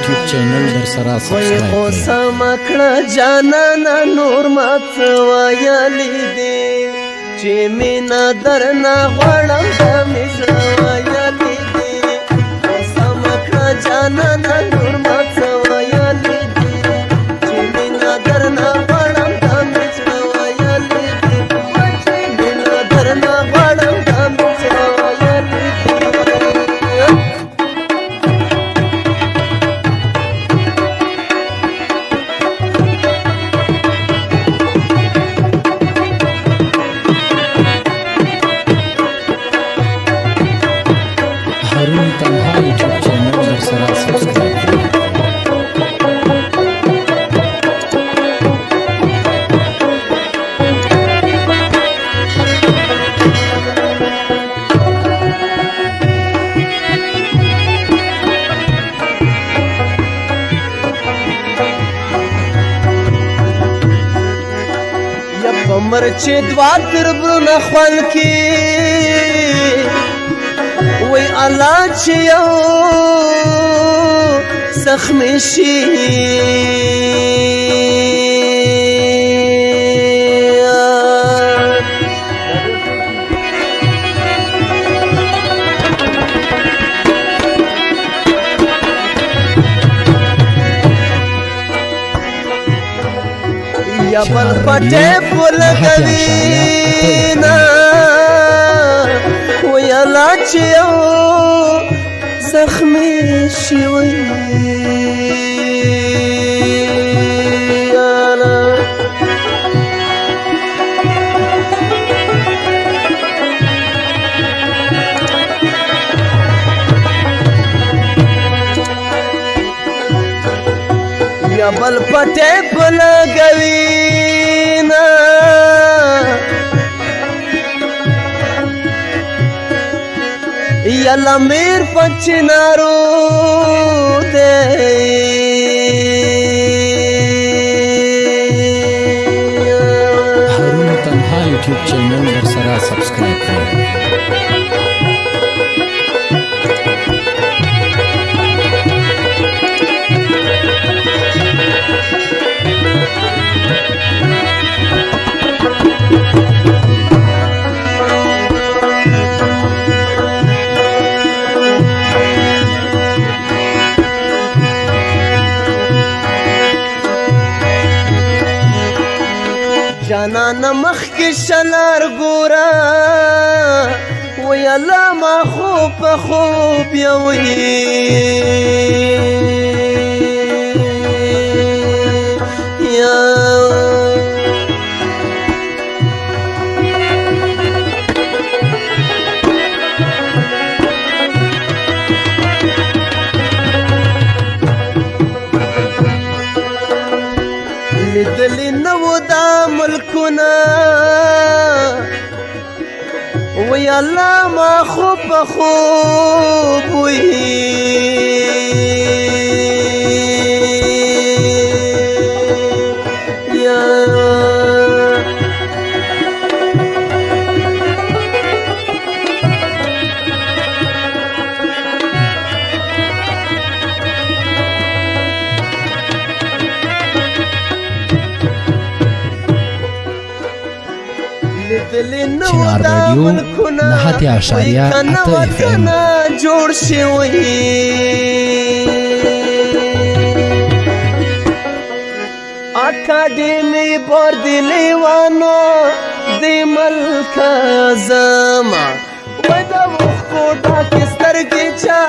یوټیوب چینل در سره سبسکرایب کړئ. وای خو سمکړه جانانا نور مات ویلې دي چې مینا درنه غواړم د مزړه ویلې دي. خو سمکړه جانانا نور مات ویلې دي چې مینا درنه غواړم د مزړه ویلې دي. مینا درنه غواړم د مزړه ویلې دي. هارون تنها یوټیوب چینل در سره سبسکرایب کړئ. یا پمر چې دوا تر برونه خوان کې وای الله چې یو زخمي شي یا بل پټه ولګوي نا وای الله چې یو زخمي شي وای یا بل پټه ولګوي نا یا لمیر پچنارو دے هارون تنها یوټیوب چینل در سره سبسکرایب کړئ. جانانا مخ کی شلار ګورا وی الله ما خوب په خوب یوي یا لیدلی نو دا ملکونه وی الله ما خوب په خوب وی یا چنار رادیو 9.8 FM جوړ شوی اکاډمي بورډ لیوانو د ملک زما ودا کوټه کې سترګې چا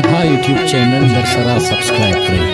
تنها یوټیوب چینل در سره سبسکرایب کړئ.